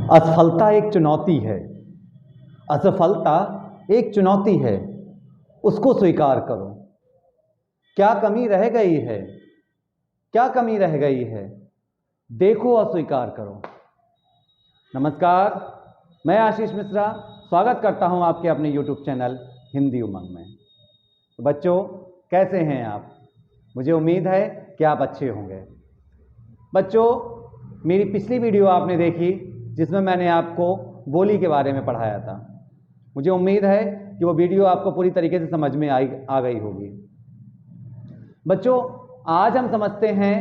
असफलता एक चुनौती है। असफलता एक चुनौती है, उसको स्वीकार करो। क्या कमी रह गई है? क्या कमी रह गई है? देखो और स्वीकार करो। नमस्कार, मैं आशीष मिश्रा स्वागत करता हूं आपके अपने YouTube चैनल हिंदी उमंग में। तो बच्चों, कैसे हैं आप? मुझे उम्मीद है कि आप अच्छे होंगे। बच्चों, मेरी पिछली वीडियो आपने देखी जिसमें मैंने आपको बोली के बारे में पढ़ाया था। मुझे उम्मीद है कि वो वीडियो आपको पूरी तरीके से समझ में आ गई होगी। बच्चों, आज हम समझते हैं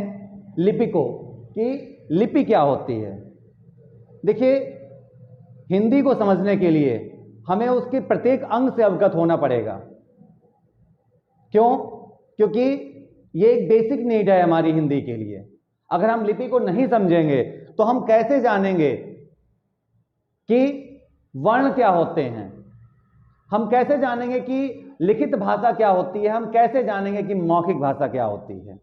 लिपि को, कि लिपि क्या होती है। देखिए, हिंदी को समझने के लिए हमें उसके प्रत्येक अंग से अवगत होना पड़ेगा। क्यों? क्योंकि ये एक बेसिक नीड है हमारी हिंदी के लिए। अगर हम लिपि को नहीं समझेंगे तो हम कैसे जानेंगे कि वर्ण क्या होते हैं? हम कैसे जानेंगे कि लिखित भाषा क्या होती है? हम कैसे जानेंगे कि मौखिक भाषा क्या होती है?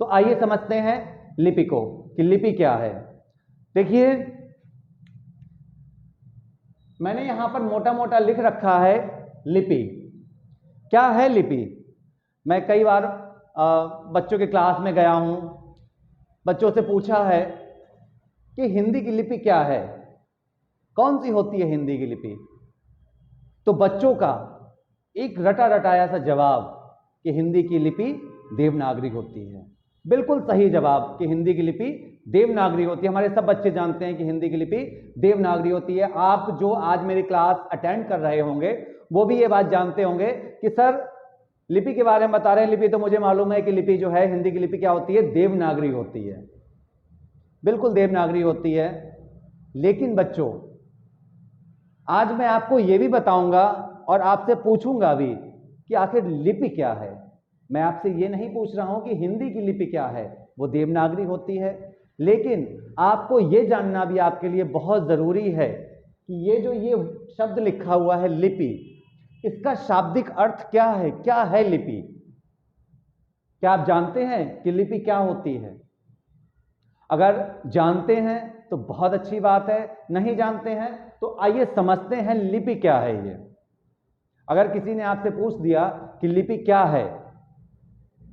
तो आइए समझते हैं लिपि को, कि लिपि क्या है। देखिए, मैंने यहां पर मोटा मोटा लिख रखा है लिपि। क्या है लिपि? मैं कई बार बच्चों के क्लास में गया हूं, बच्चों से पूछा है कि हिंदी की लिपि क्या है, कौन सी होती है हिंदी की लिपि। तो बच्चों का एक रटा रटाया सा जवाब कि हिंदी की लिपि देवनागरी होती है। बिल्कुल सही जवाब कि हिंदी की लिपि देवनागरी होती है। हमारे सब बच्चे जानते हैं कि हिंदी की लिपि देवनागरी होती है। आप जो आज मेरी क्लास अटेंड कर रहे होंगे वो भी ये बात जानते होंगे कि सर लिपि के बारे में बता रहे हैं। लिपि तो मुझे मालूम है कि लिपि जो है हिंदी की लिपि क्या होती है, देवनागरी होती है। बिल्कुल देवनागरी होती है। लेकिन बच्चों, आज मैं आपको यह भी बताऊंगा और आपसे पूछूंगा भी कि आखिर लिपि क्या है। मैं आपसे ये नहीं पूछ रहा हूं कि हिंदी की लिपि क्या है, वो देवनागरी होती है। लेकिन आपको ये जानना भी आपके लिए बहुत जरूरी है कि ये शब्द लिखा हुआ है लिपि, इसका शाब्दिक अर्थ क्या है? क्या है लिपि? क्या आप जानते हैं कि लिपि क्या होती है? अगर जानते हैं तो बहुत अच्छी बात है, नहीं जानते हैं तो आइए समझते हैं लिपि क्या है ये। अगर किसी ने आपसे पूछ दिया कि लिपि क्या है,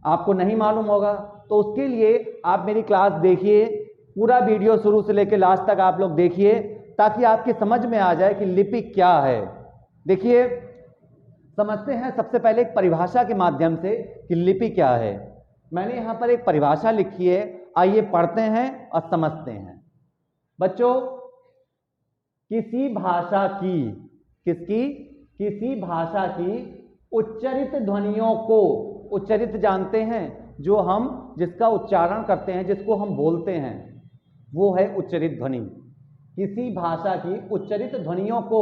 आपको नहीं मालूम होगा, तो उसके लिए आप मेरी क्लास देखिए, पूरा वीडियो शुरू से लेकर लास्ट तक आप लोग देखिए, ताकि आपकी समझ में आ जाए कि लिपि क्या है। देखिए, समझते हैं सबसे पहले एक परिभाषा के माध्यम से कि लिपि क्या है। मैंने यहां पर एक परिभाषा लिखी है, आइए पढ़ते हैं और समझते हैं। बच्चों, किसी भाषा की, किसी भाषा की उच्चरित ध्वनियों को, उच्चरित जानते हैं, जो हम जिसका उच्चारण करते हैं, जिसको हम बोलते हैं, वो है उच्चरित ध्वनि। किसी भाषा की उच्चरित ध्वनियों को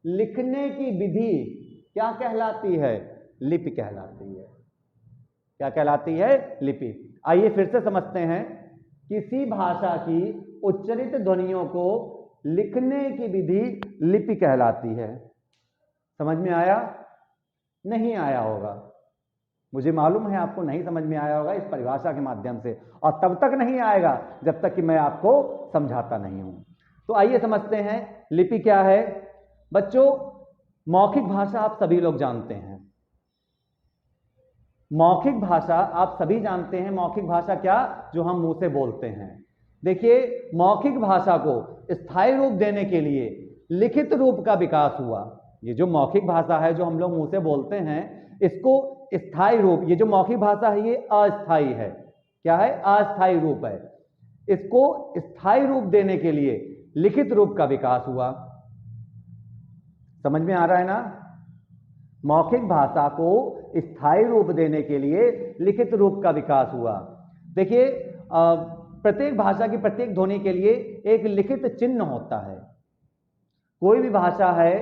लिखने की विधि क्या कहलाती है? लिपि कहलाती है। क्या कहलाती है? लिपि। आइए फिर से समझते हैं। किसी भाषा की उच्चरित ध्वनियों को लिखने की विधि लिपि कहलाती है। समझ में आया? नहीं आया होगा, मुझे मालूम है आपको नहीं समझ में आया होगा इस परिभाषा के माध्यम से, और तब तक नहीं आएगा जब तक कि मैं आपको समझाता नहीं हूं। तो आइए समझते हैं लिपि क्या है। बच्चों, मौखिक भाषा आप सभी लोग जानते हैं। मौखिक भाषा आप सभी जानते हैं। मौखिक भाषा क्या? जो हम मुंह से बोलते हैं। देखिए, मौखिक भाषा को स्थायी रूप देने के लिए लिखित रूप का विकास हुआ। ये जो मौखिक भाषा है, जो हम लोग मुंह से बोलते हैं, इसको स्थायी रूप, ये जो मौखिक भाषा है ये अस्थाई है। क्या है? अस्थाई रूप है। इसको स्थायी रूप देने के लिए लिखित रूप का विकास हुआ। समझ में आ रहा है ना? मौखिक भाषा को स्थायी रूप देने के लिए लिखित रूप का विकास हुआ। देखिए, प्रत्येक भाषा की प्रत्येक ध्वनि के लिए एक लिखित चिन्ह होता है। कोई भी भाषा है,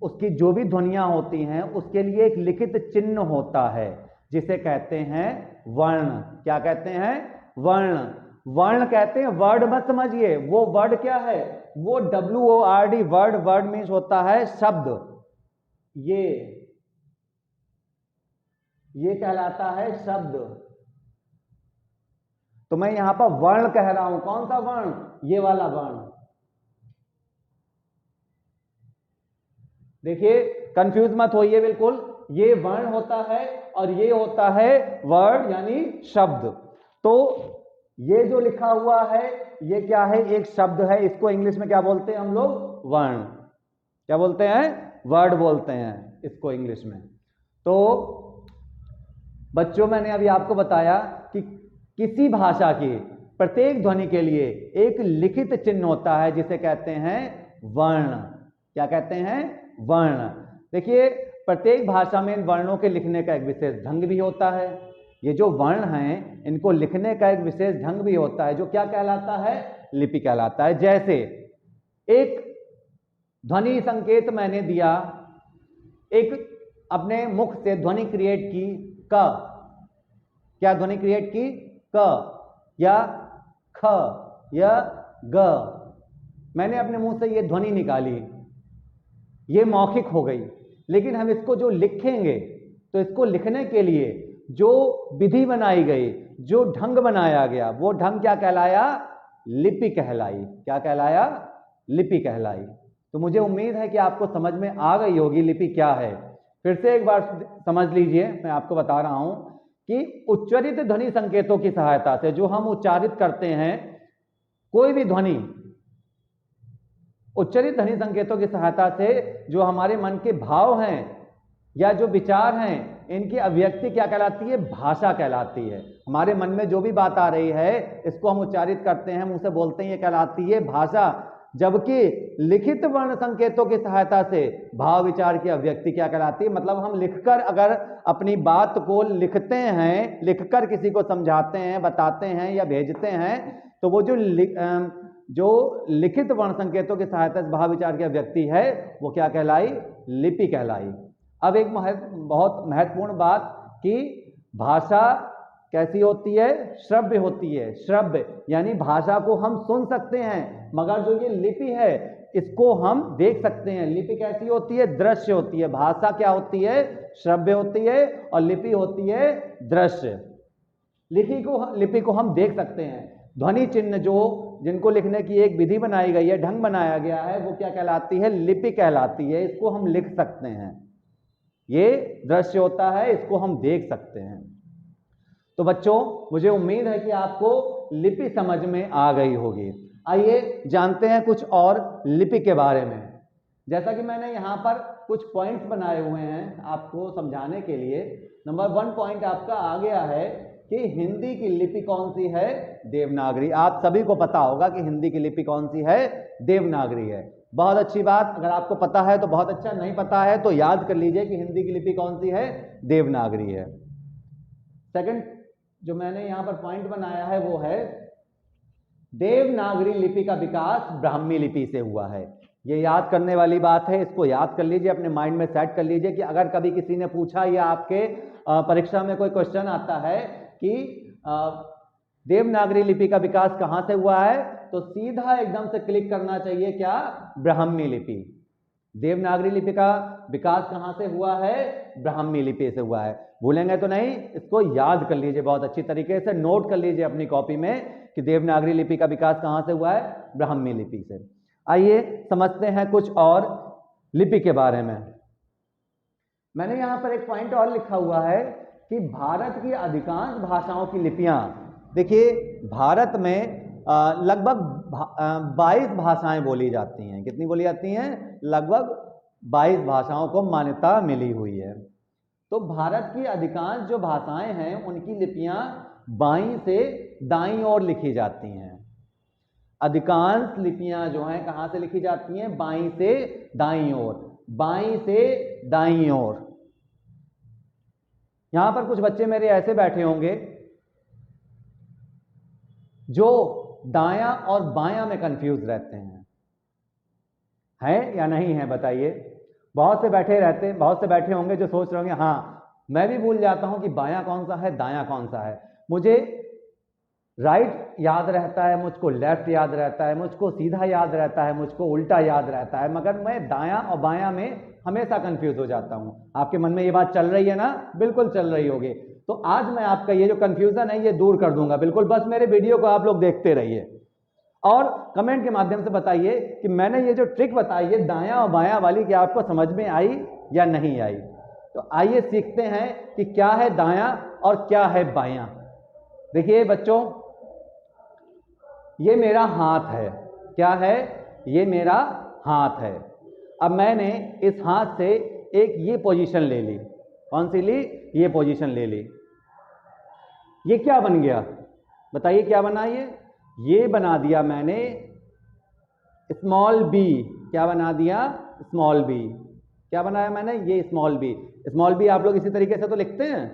उसकी जो भी ध्वनियां होती हैं उसके लिए एक लिखित चिन्ह होता है, जिसे कहते हैं वर्ण। क्या कहते हैं? वर्ण। वर्ण कहते हैं, वर्ड मत समझिए। वो वर्ड क्या है? वो WORD, वर्ड। वर्ड मीन्स होता है शब्द। ये कहलाता है शब्द। तो मैं यहां पर वर्ण कह रहा हूं। कौन सा वर्ण? ये वाला वर्ण। देखिए कंफ्यूज मत होइए बिल्कुल, ये वर्ण होता है और ये होता है वर्ड यानी शब्द। तो ये जो लिखा हुआ है ये क्या है, एक शब्द है, इसको इंग्लिश में क्या बोलते हैं हम लोग, वर्ण। क्या बोलते हैं, वर्ड बोलते हैं इसको इंग्लिश में। तो बच्चों मैंने अभी आपको बताया कि किसी भाषा की प्रत्येक ध्वनि के लिए एक लिखित चिन्ह होता है जिसे कहते हैं वर्ण। क्या कहते हैं, वर्ण। देखिए प्रत्येक भाषा में इन वर्णों के लिखने का एक विशेष ढंग भी होता है। ये जो वर्ण हैं इनको लिखने का एक विशेष ढंग भी होता है जो क्या कहलाता है, लिपि कहलाता है। जैसे एक ध्वनि संकेत मैंने दिया, एक अपने मुख से ध्वनि क्रिएट की, क। क्या ध्वनि क्रिएट की, क या ख या ग। मैंने अपने मुंह से ये ध्वनि निकाली, ये मौखिक हो गई। लेकिन हम इसको जो लिखेंगे तो इसको लिखने के लिए जो विधि बनाई गई, जो ढंग बनाया गया, वो ढंग क्या कहलाया, लिपि कहलाई। क्या कहलाया, लिपि कहलाई। तो मुझे उम्मीद है कि आपको समझ में आ गई होगी लिपि क्या है। फिर से एक बार समझ लीजिए, मैं आपको बता रहा हूं कि उच्चारित ध्वनि संकेतों की सहायता से जो हम उच्चारित करते हैं, कोई भी ध्वनि उच्चारित ध्वनि संकेतों की सहायता से जो हमारे मन के भाव हैं या जो विचार हैं, इनकी अभिव्यक्ति क्या कहलाती है, भाषा कहलाती है। हमारे मन में जो भी बात आ रही है इसको हम उच्चारित करते हैं, मुंह से बोलते हैं, ये कहलाती है भाषा। जबकि लिखित वर्ण संकेतों की सहायता से भाव विचार की अभिव्यक्ति क्या कहलाती है, मतलब हम लिखकर अगर अपनी बात को लिखते हैं, लिखकर किसी को समझाते हैं, बताते हैं या भेजते हैं, तो वो जो लिखित वर्ण संकेतों की सहायता से भाव विचार की अभिव्यक्ति है वो क्या कहलाई, लिपि कहलाई। अब एक बहुत महत्वपूर्ण बात कि भाषा कैसी होती है, श्रव्य होती है। श्रव्य यानी भाषा को हम सुन सकते हैं, मगर जो ये लिपि है इसको हम देख सकते हैं। लिपि कैसी होती है, दृश्य होती है। भाषा क्या होती है, श्रव्य होती है, और लिपि होती है दृश्य। लिपि को हम देख सकते हैं। ध्वनि चिन्ह जो जिनको लिखने की एक विधि बनाई गई है, ढंग बनाया गया है, वो क्या कहलाती है, लिपि कहलाती है। इसको हम लिख सकते हैं, ये दृश्य होता है, इसको हम देख सकते हैं। तो बच्चों मुझे उम्मीद है कि आपको लिपि समझ में आ गई होगी। आइए जानते हैं कुछ और लिपि के बारे में। जैसा कि मैंने यहाँ पर कुछ पॉइंट्स बनाए हुए हैं आपको समझाने के लिए। नंबर 1 पॉइंट आपका आ गया है कि हिंदी की लिपि कौन सी है, देवनागरी। आप सभी को पता होगा कि हिंदी की लिपि कौन सी है, देवनागरी है। बहुत अच्छी बात, अगर आपको पता है तो बहुत अच्छा, नहीं पता है तो याद कर लीजिए कि हिंदी की लिपि कौन सी है, देवनागरी है। सेकंड जो मैंने यहां पर पॉइंट बनाया है वो है देवनागरी लिपि का विकास ब्राह्मी लिपि से हुआ है। ये याद करने वाली बात है, इसको याद कर लीजिए, अपने माइंड में सेट कर लीजिए कि अगर कभी किसी ने पूछा या आपके परीक्षा में कोई क्वेश्चन आता है कि देवनागरी लिपि का विकास कहां से हुआ है, तो सीधा एकदम से क्लिक करना चाहिए क्या, ब्राह्मी लिपि। देवनागरी लिपि का विकास कहां से हुआ है, ब्राह्मी लिपि से हुआ है। भूलेंगे तो नहीं, इसको याद कर लीजिए, बहुत अच्छी तरीके से नोट कर लीजिए अपनी कॉपी में कि देवनागरी लिपि का विकास कहां से हुआ है, ब्राह्मी लिपि से। आइए समझते हैं कुछ और लिपि के बारे में। मैंने यहां पर एक पॉइंट और लिखा हुआ है कि भारत की अधिकांश भाषाओं की लिपियां, देखिए भारत में लगभग 22 भाषाएं बोली जाती हैं। कितनी बोली जाती हैं, लगभग 22 भाषाओं को मान्यता मिली हुई है। तो भारत की अधिकांश जो भाषाएं हैं उनकी लिपियां बाईं से दाईं ओर लिखी जाती हैं। अधिकांश लिपियां जो हैं कहां से लिखी जाती हैं, बाईं से दाईं ओर, बाईं से दाईं ओर। यहां पर कुछ बच्चे मेरे ऐसे बैठे होंगे जो दायां और बायां में कंफ्यूज रहते हैं या नहीं है, बताइए। बहुत से बैठे होंगे जो सोच रहे होंगे हाँ मैं भी भूल जाता हूं कि बायां कौन सा है, दायां कौन सा है। मुझे राइट याद रहता है, मुझको लेफ्ट याद रहता है, मुझको सीधा याद रहता है, मुझको उल्टा याद रहता है, मगर मैं दायां और बायां में हमेशा कंफ्यूज हो जाता हूं। आपके मन में ये बात चल रही है ना, बिल्कुल चल रही होगी। तो आज मैं आपका ये जो कंफ्यूजन है ये दूर कर दूंगा, बिल्कुल बस मेरे वीडियो को आप लोग देखते रहिए। और कमेंट के माध्यम से बताइए कि मैंने ये जो ट्रिक बताई है दायां और बायां वाली, कि आपको समझ में आई या नहीं आई। तो आइए सीखते हैं कि क्या है दायां और क्या है बायां। देखिए बच्चों, ये मेरा हाथ है। क्या है? ये मेरा हाथ है। अब मैंने इस हाथ से एक ये पोजीशन ले ली। कौन सी ली? ये पोजीशन ले ली। ये क्या बन गया? बताइए क्या बना? ये बना दिया मैंने स्मॉल बी। क्या बना दिया? Small B. क्या बनाया मैंने? ये स्मॉल बी। स्मॉल बी आप लोग इसी तरीके से तो लिखते हैं।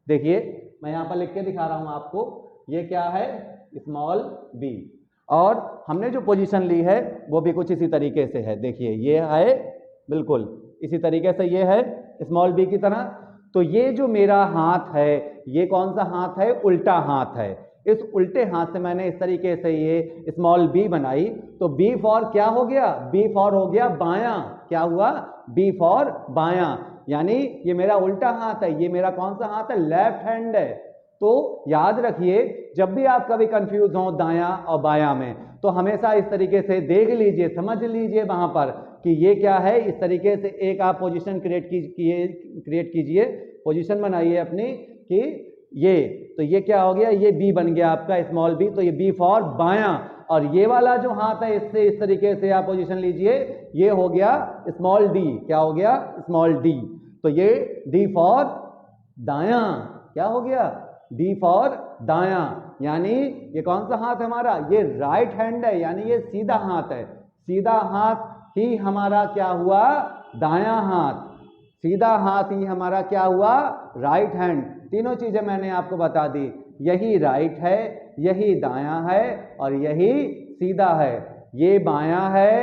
देखिए मैं यहां पर लिख के दिखा रहा हूं आपको। ये क्या है? Small B. और हमने जो पोजीशन ली है वो भी कुछ इसी तरीके से है। देखिए ये है बिल्कुल इसी तरीके से, ये है स्मॉल बी की तरह। तो ये जो मेरा हाथ है, ये कौन सा हाथ है? उल्टा हाथ है। इस उल्टे हाथ से मैंने इस तरीके से ये स्मॉल बी बनाई। तो बी फॉर क्या हो गया? बी फॉर हो गया बायां। क्या हुआ? बी फॉर बायां। यानी ये मेरा उल्टा हाथ है। ये मेरा कौन सा हाथ है? लेफ्ट हैंड है। तो याद रखिए, जब भी आप कभी कंफ्यूज हो दायां और बायां में, तो हमेशा इस तरीके से देख लीजिए, समझ लीजिए वहां पर कि ये क्या है। इस तरीके से एक आप पोजीशन क्रिएट कीजिए, पोजीशन बनाइए अपनी कि ये, तो ये क्या हो गया? ये बी बन गया आपका स्मॉल बी। तो ये बी फॉर बायां। और ये वाला जो हाथ है इससे इस तरीके से आप पोजीशन लीजिए, ये हो गया स्मॉल डी। क्या हो गया? Small D. तो ये डी फॉर दायां। क्या हो गया? डी फॉर दायां। यानी ये कौन सा हाथ है हमारा? ये राइट हैंड है, यानी ये सीधा हाथ है। सीधा हाथ ही हमारा क्या हुआ? दायां हाथ। सीधा हाथ ही हमारा क्या हुआ? Right hand. तीनों चीजें मैंने आपको बता दी। यही राइट है, यही दायां है और यही सीधा है। ये बायां है,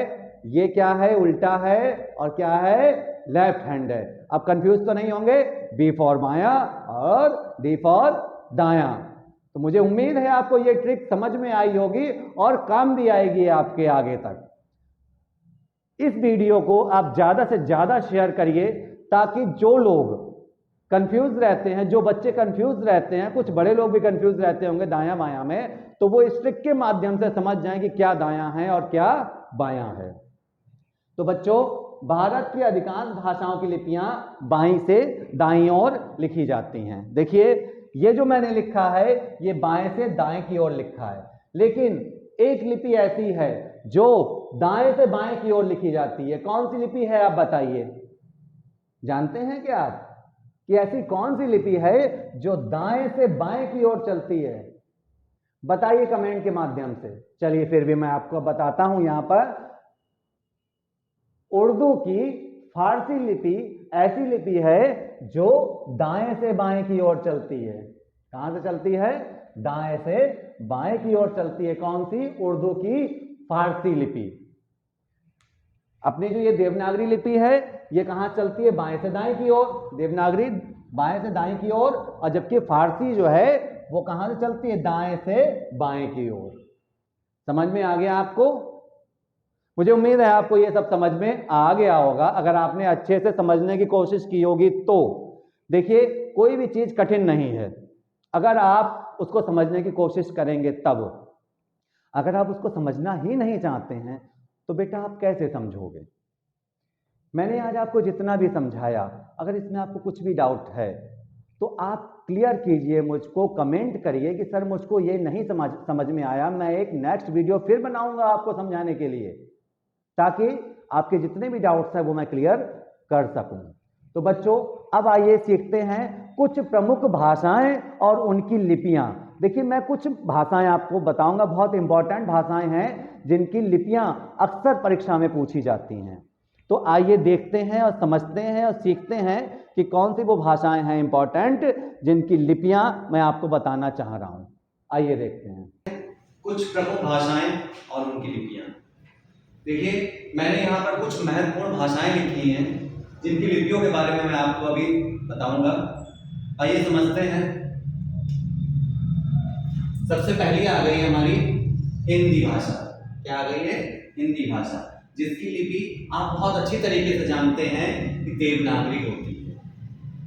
ये क्या है? उल्टा है। और क्या है? लेफ्ट हैंड है। अब कंफ्यूज तो नहीं होंगे? बी फॉर बायां और डी फॉर दायां। तो मुझे उम्मीद है आपको ये ट्रिक समझ में आई होगी और काम भी आएगी आपके आगे तक। इस वीडियो को आप ज्यादा से ज्यादा शेयर करिए, ताकि जो लोग कंफ्यूज रहते हैं, जो बच्चे कंफ्यूज रहते हैं, कुछ बड़े लोग भी कंफ्यूज रहते होंगे दायां बायां में, तो वो इस ट्रिक के माध्यम से समझ जाएं कि क्या दायां है और क्या बायां है। तो बच्चों, भारत की अधिकांश भाषाओं की लिपियां बाईं से दाईं ओर लिखी जाती हैं। देखिए ये जो मैंने लिखा है ये बाएं से दाएं की ओर लिखा है, लेकिन एक लिपि ऐसी है जो दाएं से बाएं की ओर लिखी जाती है। कौन सी लिपि है आप बताइए? जानते हैं क्या आप कि ऐसी कौन सी लिपि है जो दाएं से बाएं की ओर चलती है? बताइए कमेंट के माध्यम से। चलिए फिर भी मैं आपको बताता हूं। यहां पर उर्दू की फारसी लिपि ऐसी लिपि है जो दाएं से बाएं की ओर चलती है। कहां से चलती है? दाएं से बाएं की ओर चलती है। कौन सी? उर्दू की फारसी लिपि। अपनी जो ये देवनागरी लिपि है ये कहां चलती है? बाएं से दाएं की ओर। देवनागरी बाएं से दाएं की ओर, और जबकि फारसी जो है वो कहां से चलती है? दाएं से बाएं की ओर। समझ में आ गया आपको? मुझे उम्मीद है आपको ये सब समझ में आ गया होगा, अगर आपने अच्छे से समझने की कोशिश की होगी तो। देखिए कोई भी चीज कठिन नहीं है, अगर आप उसको समझने की कोशिश करेंगे तब। अगर आप उसको समझना ही नहीं चाहते हैं तो बेटा आप कैसे समझोगे? मैंने आज आपको जितना भी समझाया, अगर इसमें आपको कुछ भी डाउट है तो आप क्लियर कीजिए, मुझको कमेंट करिए कि सर मुझको ये नहीं समझ में आया। मैं एक नेक्स्ट वीडियो फिर बनाऊंगा आपको समझाने के लिए, ताकि आपके जितने भी डाउट्स हैं वो मैं क्लियर कर सकूं। तो बच्चों अब आइए सीखते हैं कुछ प्रमुख भाषाएं और उनकी लिपियां। देखिए मैं कुछ भाषाएं आपको बताऊंगा, बहुत इंपॉर्टेंट भाषाएं हैं जिनकी लिपियां अक्सर परीक्षा में पूछी जाती हैं। तो आइए देखते हैं और समझते हैं और सीखते हैं कि कौन सी वो भाषाएं हैं इंपॉर्टेंट जिनकी लिपियां मैं आपको बताना चाह रहा हूं। आइए देखते हैं कुछ प्रमुख भाषाएं और उनकी लिपियां। देखिए मैंने यहाँ पर कुछ महत्वपूर्ण भाषाएं लिखी हैं जिनकी लिपियों के बारे में मैं आपको अभी बताऊंगा। आइए समझते हैं। सबसे पहली आ गई हमारी हिंदी भाषा। क्या आ गई है? हिंदी भाषा, जिसकी लिपि आप बहुत अच्छी तरीके से जानते हैं कि देवनागरी होती है।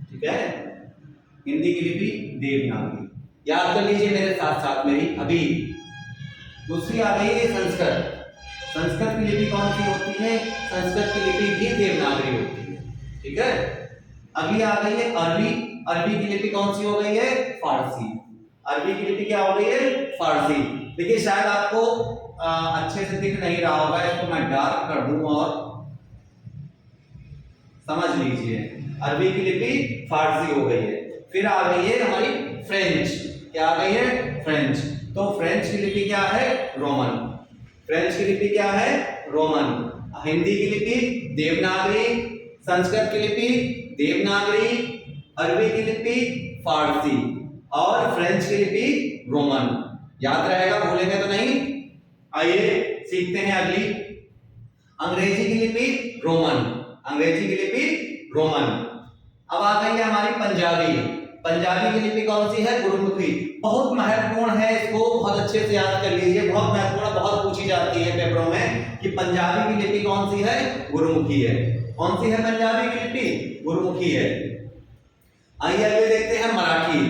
ठीक है, हिंदी की लिपि देवनागरी। याद कर लीजिए मेरे साथ साथ मेरी अभी दूसरी आ गई है संस्कृत। संस्कृत की लिपि कौन सी होती है? संस्कृत की लिपि भी देवनागरी होती है, ठीक है। अगली आ गई है अरबी। अरबी की लिपि कौन सी हो गई है? फारसी। अरबी की लिपि क्या हो गई है? फारसी। देखिए शायद आपको अच्छे से दिख नहीं रहा होगा, इसको मैं डार्क कर दूं और समझ लीजिए। अरबी की लिपि फारसी हो गई है। फिर आ गई है हमारी फ्रेंच। क्या आ गई है? फ्रेंच। तो फ्रेंच की लिपि क्या है? रोमन। फ्रेंच की लिपि क्या है? रोमन। हिंदी की लिपि देवनागरी, संस्कृत की लिपि देवनागरी, अरबी की लिपि फारसी और फ्रेंच की लिपि रोमन। याद रहेगा, भूलेंगे तो नहीं। आइए सीखते हैं अगली। अंग्रेजी की लिपि रोमन। अंग्रेजी की लिपि रोमन। अब आ गई है हमारी पंजाबी। पंजाबी की लिपि कौन सी है? गुरुमुखी। बहुत महत्वपूर्ण है, इसको बहुत अच्छे से याद कर लीजिए। बहुत महत्वपूर्ण, बहुत पूछी जाती है पेपरों में कि पंजाबी की लिपि कौन सी है? गुरुमुखी है। कौन सी है पंजाबी की लिपि? गुरुमुखी है। आइए आगे देखते हैं मराठी।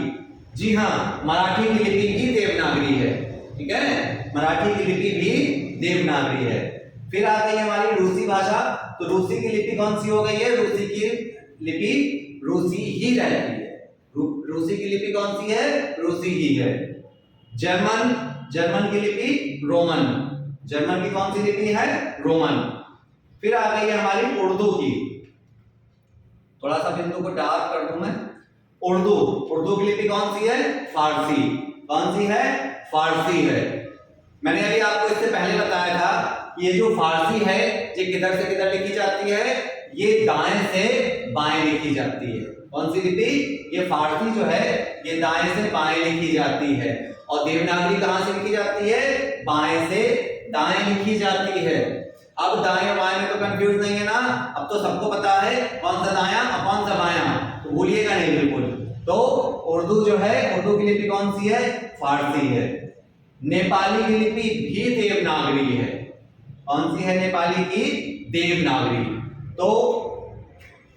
जी हाँ, मराठी की लिपि भी देवनागरी है, ठीक है। मराठी की लिपि भी देवनागरी है। फिर आ गई हमारी रूसी भाषा। तो रूसी की लिपि कौन सी हो गई है? रूसी की लिपि रूसी ही रहती है। रूसी की लिपि कौन सी है? रूसी ही है। जर्मन। जर्मन की लिपि रोमन। जर्मन की कौन सी लिपि है? रोमन। फिर आ गई है हमारी उर्दू की। थोड़ा सा बिंदु को डार्क कर दूं मैं। उर्दू। उर्दू की लिपि कौन सी है? फारसी। कौन सी है? फारसी है। मैंने अभी आपको इससे पहले बताया था कि ये जो फारसी है ये किधर से किधर लिखी जाती है? ये दाएं से बाएं लिखी जाती है। कौन सी लिपि? ये फारसी जो है ये दाएं से बाएं लिखी जाती है। और देवनागरी कहां से लिखी जाती है? बाएं से दाएं लिखी जाती है। अब दाएं बाएं में तो कंफ्यूज नहीं है ना? अब तो सबको पता है कौन सा दायां और कौन सा बायां, तो भूलिएगा नहीं बिल्कुल। तो उर्दू जो है, उर्दू की लिपि कौन सी है? फारसी है। नेपाली की लिपि भी देवनागरी है। कौन सी है नेपाली की? देवनागरी। तो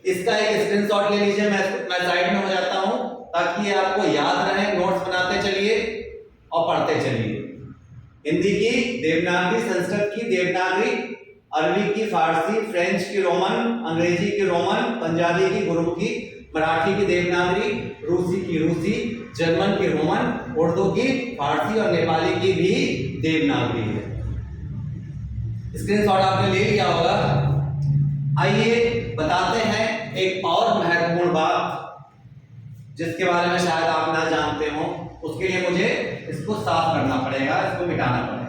इसका एक स्क्रीनशॉट ले लीजिए, मैं साइड में हो जाता हूं ताकि ये आपको याद रहे। नोट्स बनाते चलिए और पढ़ते चलिए। हिंदी की देवनागरी, संस्कृत की देवनागरी, अरबी की फारसी, फ्रेंच की रोमन, अंग्रेजी की रोमन, पंजाबी की गुरुमुखी, मराठी की देवनागरी, रूसी की रूसी, जर्मन की रोमन, उर्दू की फारसी और नेपाली की भी देवनागरी है। स्क्रीनशॉट आपने ले लिया होगा। आइए बताते हैं एक और महत्वपूर्ण बात जिसके बारे में शायद आप ना जानते हो। उसके लिए मुझे इसको साफ करना पड़ेगा, इसको मिटाना पड़ेगा।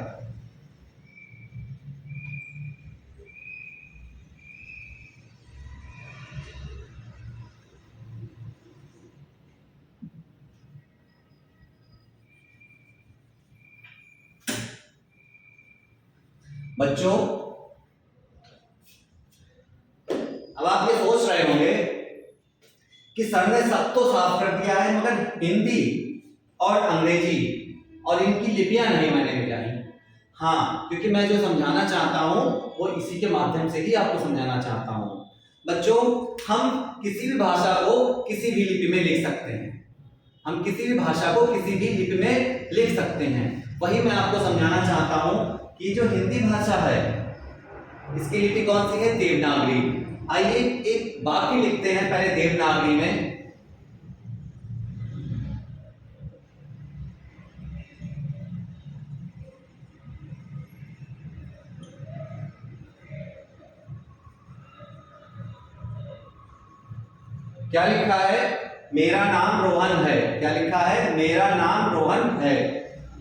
बच्चों, अब आप ये सोच रहे होंगे कि सर ने सब तो साफ कर दिया है मगर हिंदी और अंग्रेजी और इनकी लिपियां नहीं मैंने मिटाई। हाँ, क्योंकि मैं जो समझाना चाहता हूं वो इसी के माध्यम से ही आपको समझाना चाहता हूं। बच्चों, हम किसी भी भाषा को किसी भी लिपि में लिख सकते हैं। हम किसी भी भाषा को किसी भी लिपि में लिख सकते हैं। वही मैं आपको समझाना चाहता हूं कि जो हिंदी भाषा है इसकी लिपि कौन सी है? देवनागरी। आइए एक वाक्य लिखते हैं पहले देवनागरी में। क्या लिखा है? मेरा नाम रोहन है। क्या लिखा है? मेरा नाम रोहन है।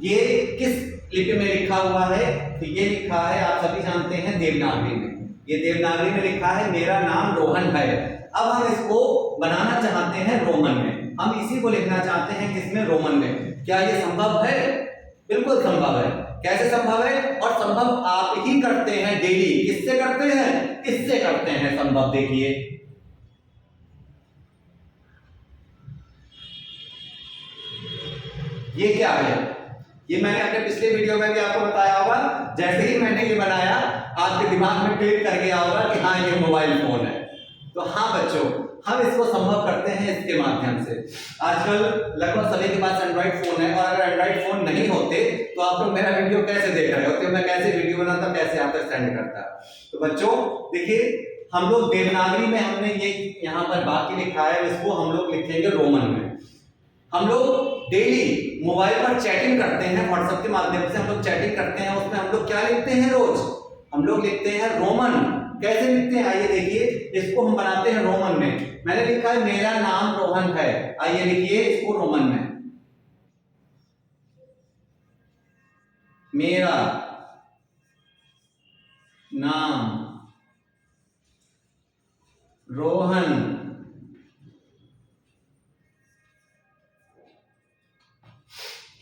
ये किस लिपि में लिखा हुआ है? तो ये लिखा है, आप सभी जानते हैं, देवनागरी में। ये देवनागरी में लिखा है मेरा नाम रोहन है। अब हम इसको बनाना चाहते हैं रोमन में। हम इसी को लिखना चाहते हैं किसमें? रोमन में। क्या ये संभव है? बिल्कुल संभव है। कैसे संभव है? और संभव आप ही करते हैं डेली। किससे करते हैं? इससे करते हैं संभव। देखिए ये क्या है? ये मैंने अपने पिछले वीडियो में भी आपको बताया होगा। जैसे ही मैंने ये बनाया आपके दिमाग में क्लिक कर गया होगा कि हाँ ये मोबाइल फोन है। तो हाँ बच्चों, हम इसको संभव करते हैं इसके माध्यम से। आजकल लगभग सभी के पास एंड्रॉइड फोन है, और अगर एंड्रॉइड फोन नहीं होते तो आप लोग मेरा वीडियो कैसे देख रहे होते, मैं कैसे वीडियो बनाता, कैसे आप तक सेंड करता। तो बच्चों देखिए, हम लोग देवनागरी में हमने ये यहाँ पर वाक्य लिखा है, इसको हम लोग लिखेंगे रोमन में। हम लोग डेली मोबाइल पर चैटिंग करते हैं, व्हाट्सएप के माध्यम से हम लोग चैटिंग करते हैं, उसमें हम लोग क्या लिखते हैं रोज, हम लोग लिखते हैं रोमन। कैसे लिखते हैं आइए देखिए, इसको हम बनाते हैं रोमन में। मैंने लिखा है मेरा नाम रोहन है, आइए लिखिए इसको रोमन में। मेरा नाम रोहन,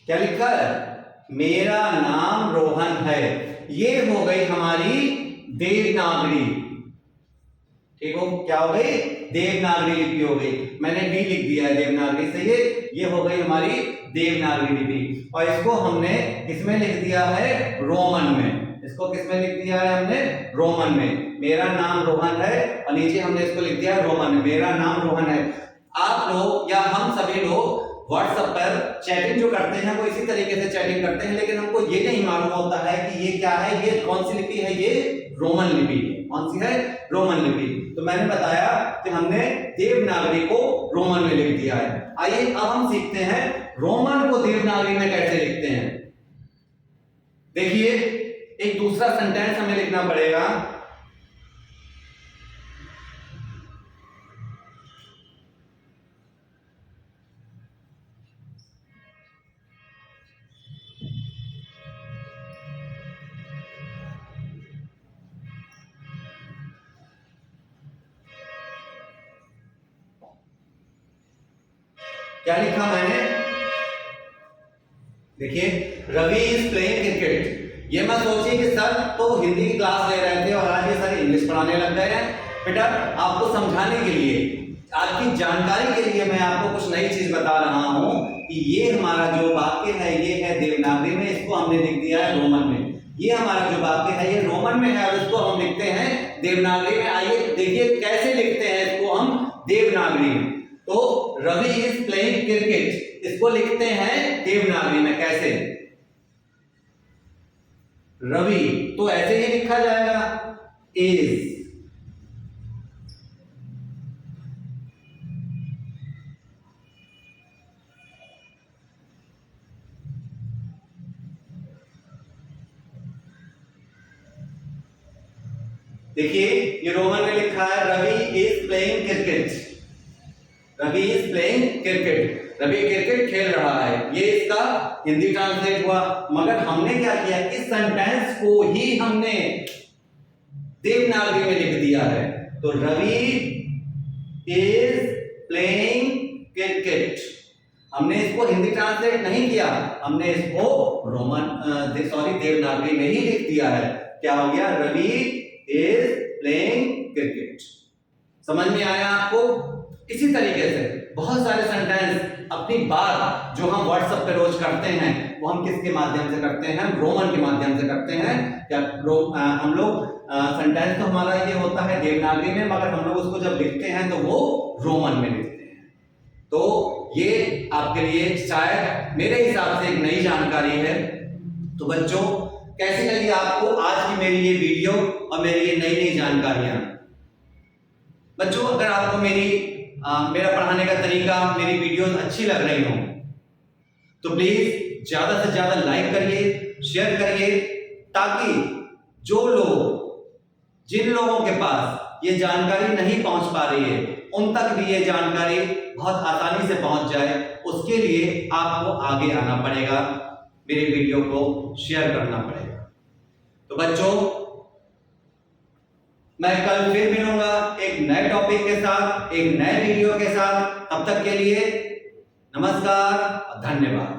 क्या लिखा है, मेरा नाम रोहन है। ये हो गई हमारी देवनागरी, ठीक हो, क्या हो गई, देवनागरी लिपि हो गई। मैंने डी लिख दिया है देवनागरी से, ये हो गई हमारी देवनागरी लिपि। और इसको हमने किसमें लिख दिया है, रोमन में। इसको किसमें लिख दिया है हमने, रोमन में। मेरा नाम रोहन है, और नीचे हमने इसको लिख दिया रोमन में, मेरा नाम रोहन है। आप लोग या हम सभी लोग व्हाट्सएप पर चैटिंग जो करते हैं वो इसी तरीके से चैटिंग करते हैं, लेकिन हमको ये नहीं मालूम होता है कि ये क्या है, ये कौन सी लिपि है, ये रोमन लिपि है। कौन सी है, रोमन लिपि। तो मैंने बताया कि हमने देवनागरी को रोमन में लिख दिया है। आइए अब हम सीखते हैं रोमन को देवनागरी में कैसे लिखते हैं। देखिए, एक दूसरा सेंटेंस हमें लिखना पड़ेगा। क्या लिखा मैंने, देखिए, रवि इज प्लेइंग क्रिकेट। ये मत सोचिए कि सर तो हिंदी की क्लास ले रहे थे और आज ये सर इंग्लिश पढ़ाने लग गए हैं। बेटा आपको समझाने के लिए, आपकी जानकारी के लिए मैं आपको कुछ नई चीज बता रहा हूं कि ये हमारा जो वाक्य है ये है देवनागरी में, इसको हमने लिख दिया है रोमन में। ये हमारा जो वाक्य है ये रोमन में है और इसको हम लिखते हैं देवनागरी में। आइए देखिए कैसे लिखते हैं इसको हम देवनागरी में। तो रवि इज प्लेइंग क्रिकेट, इसको लिखते हैं देवनागरी में। कैसे, रवि तो ऐसे ही लिखा जाएगा, इज। देखिए ये रोमन में लिखा है Ravi is playing cricket, Ravi is playing cricket, Ravi cricket खेल रहा है। ये इसका हिंदी ट्रांसलेट हुआ। मगर हमने क्या किया, इस सेंटेंस को ही हमने देवनागरी में लिख दिया है। तो रवि इज प्लेइंग क्रिकेट, हमने इसको हिंदी ट्रांसलेट नहीं किया, हमने इसको देवनागरी में ही लिख दिया है। क्या हो गया, रवि इज प्लेइंग क्रिकेट। समझ में आया आपको। इसी तरीके से बहुत सारे सेंटेंस अपनी बात जो हम व्हाट्सएप पे रोज करते हैं वो हम किसके माध्यम से करते हैं, हम रोमन के माध्यम से करते हैं। क्या हम लोग सेंटेंस तो हमारा ये होता है देवनागरी में, मगर हम लोग उसको जब लिखते हैं तो वो रोमन में लिखते हैं। तो ये आपके लिए शायद मेरे हिसाब से एक नई जानकारी है। तो बच्चों कैसी लगी आपको आज की मेरी ये वीडियो और मेरी ये नई नई जानकारियां। बच्चों अगर आपको मेरा पढ़ाने का तरीका, मेरी वीडियोस अच्छी लग रही हो तो प्लीज ज्यादा से ज्यादा लाइक करिए, शेयर करिए, ताकि जिन लोगों के पास ये जानकारी नहीं पहुंच पा रही है उन तक भी ये जानकारी बहुत आसानी से पहुंच जाए। उसके लिए आपको आगे आना पड़ेगा, मेरी वीडियो को शेयर करना पड़ेगा। तो बच्चों मैं कल फिर मिलूंगा एक नए टॉपिक के साथ, एक नए वीडियो के साथ। तब तक के लिए नमस्कार और धन्यवाद।